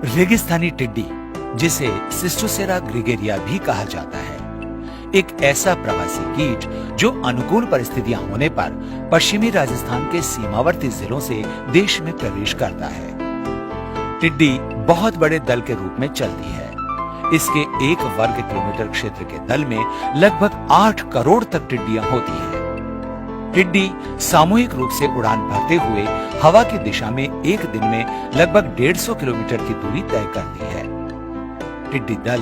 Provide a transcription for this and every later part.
रेगिस्तानी टिड्डी, जिसे सिस्टोसेरा ग्रेगेरिया भी कहा जाता है, एक ऐसा प्रवासी कीट जो अनुकूल परिस्थितियां होने पर पश्चिमी राजस्थान के सीमावर्ती जिलों से देश में प्रवेश करता है। टिड्डी बहुत बड़े दल के रूप में चलती है। इसके 1 वर्ग किलोमीटर क्षेत्र के दल में लगभग 8 करोड़ तक टिड्डियां होती हैं। टिड्डी सामूहिक रूप से उड़ान भरते हुए हवा की दिशा में एक दिन में लगभग 150 किलोमीटर की दूरी तय करती है। टिड्डी दल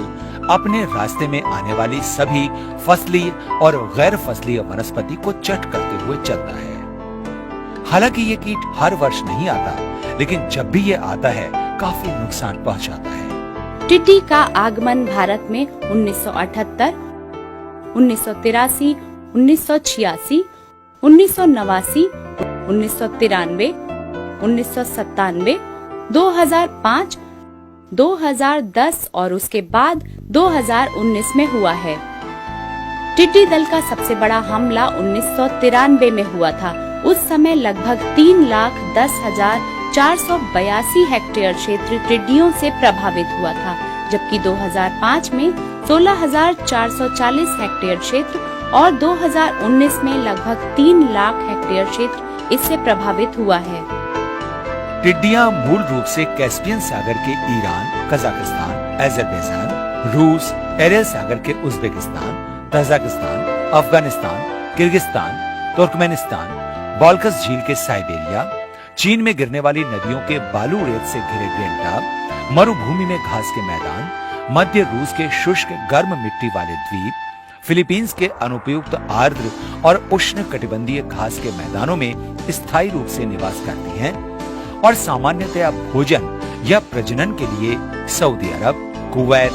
अपने रास्ते में आने वाली सभी फसली और गैर फसलीय वनस्पति को चट करते हुए चलता है। हालांकि ये कीट हर वर्ष नहीं आता, लेकिन जब भी ये आता है काफी नुकसान पहुंचाता है। टिड्डी का आगमन भारत में 1978, 1983, 1986, 1989, 1993, 1997, 2005, 2010 और उसके बाद 2019 में हुआ है। टिड्डी दल का सबसे बड़ा हमला 1993 में हुआ था। उस समय लगभग 3,10,482 हेक्टेयर क्षेत्र टिड्डियों से प्रभावित हुआ था, जबकि 2005 में 16,440 हेक्टेयर क्षेत्र और 2019 में लगभग 3 लाख हेक्टेयर क्षेत्र इससे प्रभावित हुआ है। टिड्डियां मूल रूप से कैस्पियन सागर के ईरान, कजाकिस्तान, अजरबैजान, रूस, एरियल सागर के Uzbekistan, Tajikistan, Afghanistan, Kyrgyzstan, Turkmenistan, Balkhash झील के साइबेरिया, चीन में गिरने वाली नदियों के बालू रेत से घिरे ग्रेनटाप, मरुभूमि में घास के मैदान, मध्य रूस के शुष्क गर्म मिट्टी वाले द्वीप, फिलीपींस के अनुपयुक्त आर्द्र और उष्ण कटिबंधीय घास के मैदानों में स्थायी रूप से निवास करती हैं और सामान्यतया भोजन या प्रजनन के लिए सऊदी अरब, कुवैत,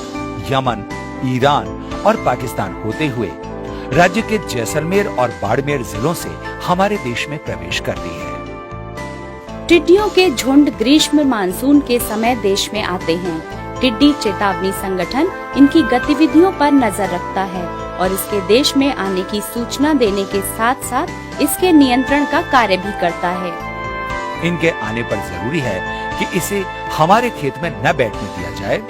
यमन, ईरान और पाकिस्तान होते हुए राज्य के जैसलमेर और बाड़मेर जिलों से हमारे देश में प्रवेश करती है। टिड्डियों के झुंड ग्रीष्म मानसून के समय देश में आते हैं। टिड्डी चेतावनी संगठन इनकी गतिविधियों पर नजर रखता है और इसके देश में आने की सूचना देने के साथ साथ इसके नियंत्रण का कार्य भी करता है। इनके आने पर जरूरी है कि इसे हमारे खेत में न बैठने दिया जाए।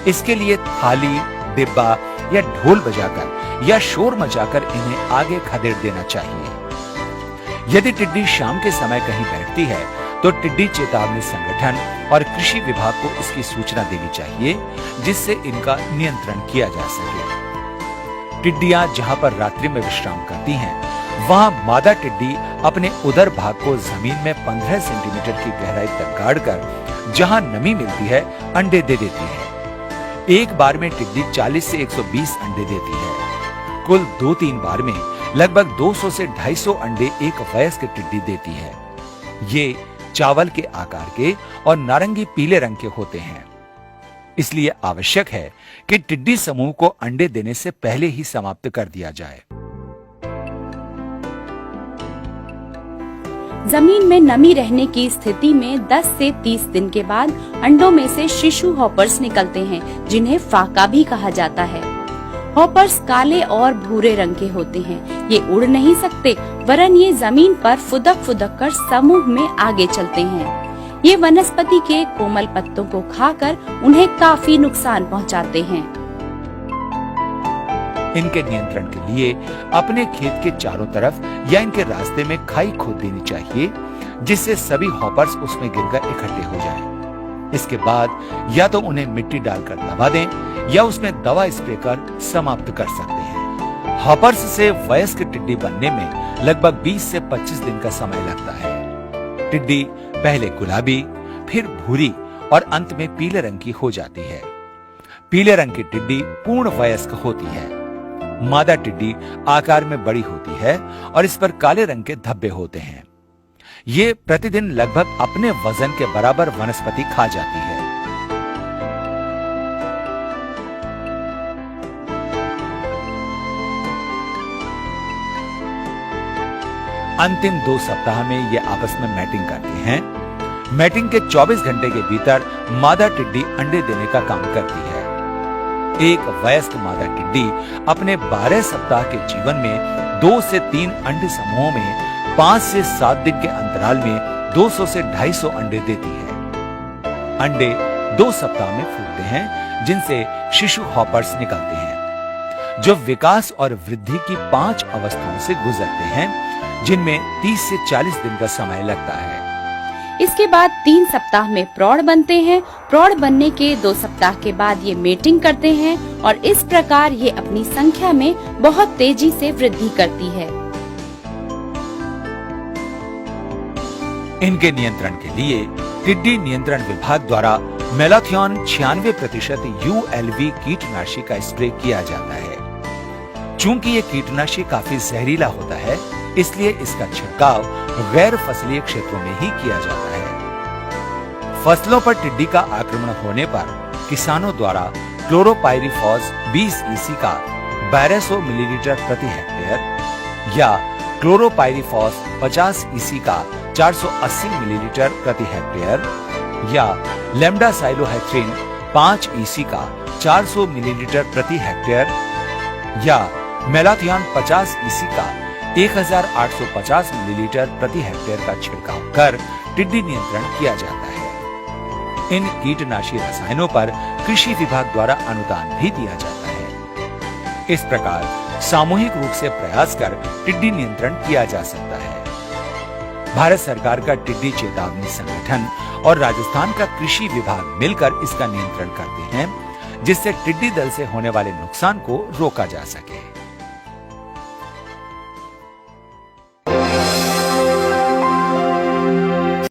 इसके लिए थाली, डिब्बा या ढोल बजाकर या शोर मचाकर इन्हें आगे खदेड़ देना चाहिए। यदि टिड्डी शाम के समय कहीं बैठती है तो टिड्डी चेतावनी संगठन और कृषि विभाग को इसकी सूचना देनी चाहिए, जिससे इनका नियंत्रण किया जा सके। टिड्डियां जहां पर रात्रि में विश्राम करती हैं, वहां मादा टिड्डी अपने उदर भाग को जमीन में 15 सेंटीमीटर की गहराई तक गाड़कर जहां नमी मिलती है अंडे दे देती है। एक बार में टिड्डी 40 से 120 अंडे देती है। कुल 2-3 बार में लगभग 200 से 250 अंडे एक वयस्क टिड्डी देती है। ये चावल के आकार के और नारंगी पीले रंग के होते हैं। इसलिए आवश्यक है कि टिड्डी समूह को अंडे देने से पहले ही समाप्त कर दिया जाए। जमीन में नमी रहने की स्थिति में 10 से 30 दिन के बाद अंडों में से शिशु हॉपर्स निकलते हैं, जिन्हें फाका भी कहा जाता है। हॉपर्स काले और भूरे रंग के होते हैं। ये उड़ नहीं सकते, वरन ये जमीन पर फुदक कर समूह में आगे चलते हैं। ये वनस्पति के कोमल पत्तों को खाकर उन्हें काफी नुकसान पहुंचाते हैं। इनके नियंत्रण के लिए अपने खेत के चारों तरफ या इनके रास्ते में खाई खोद देनी चाहिए, जिससे सभी हॉपर्स उसमें गिरकर इकट्ठे हो जाएं। इसके बाद या तो उन्हें मिट्टी डालकर दबा दें या उसमें दवा स्प्रे कर समाप्त कर सकते हैं। हॉपर्स से वयस्क टिड्डी बनने में लगभग 20 से 25 दिन का समय लगता है। टिड्डी पहले गुलाबी, फिर भूरी और अंत में पीले रंग की हो जाती है। पीले रंग की टिड्डी पूर्ण वयस्क होती है। मादा टिड्डी आकार में बड़ी होती है और इस पर काले रंग के धब्बे होते हैं। ये प्रतिदिन लगभग अपने वजन के बराबर वनस्पति खा जाती है। अंतिम 2 सप्ताह में ये आपस में मैटिंग करती हैं। मैटिंग के 24 घंटे के भीतर मादा टिड्डी अंडे देने का काम करती है। एक वयस्क मादा टिड्डी अपने 12 सप्ताह के जीवन में 2 से 3 अंडे समूहों में 5 से 7 दिन के अंतराल में 200 से 250 अंडे देती है। अंडे 2 सप्ताह में फूटते हैं, जिनसे शिशु हॉपर्स निकलते हैं, जो विकास और वृद्धि की 5 अवस्थाओं से गुजरते हैं, जिनमें 30 से 40 दिन का समय लगता है। इसके बाद 3 सप्ताह में प्रौढ़ बनते हैं। प्रौढ़ बनने के 2 सप्ताह के बाद ये मेटिंग करते हैं और इस प्रकार ये अपनी संख्या में बहुत तेजी से वृद्धि करती है। इनके नियंत्रण के लिए टिड्डी नियंत्रण विभाग द्वारा मेलाथियोन 96% ULV कीटनाशी का स्प्रे किया जाता है। चूंकि ये कीटनाशी काफी जहरीला होता है, इसलिए इसका छिड़काव गैर फसलीय क्षेत्रों में ही किया जाता है। फसलों पर टिड्डी का आक्रमण होने पर किसानों द्वारा क्लोरोपाइरीफॉस 20 EC का 1200 मिलीलीटर प्रति हेक्टेयर या क्लोरोपाइरीफॉस 50 EC का 480 मिलीलीटर प्रति हेक्टेयर या लेम्डासाइलोहेथ्रिन 5 EC का 400 मिलीलीटर प्रति हेक्टेयर या मेलाथियोन 50 EC का 1850 मिलीलीटर प्रति हेक्टेयर का छिड़काव कर टिड्डी नियंत्रण किया जाता है। इन कीटनाशी रसायनों पर कृषि विभाग द्वारा अनुदान भी दिया जाता है। इस प्रकार सामूहिक रूप से प्रयास कर टिड्डी नियंत्रण किया जा सकता है। भारत सरकार का टिड्डी चेतावनी संगठन और राजस्थान का कृषि विभाग मिलकर इसका नियंत्रण करते हैं, जिससे टिड्डी दल से होने वाले नुकसान को रोका जा सके।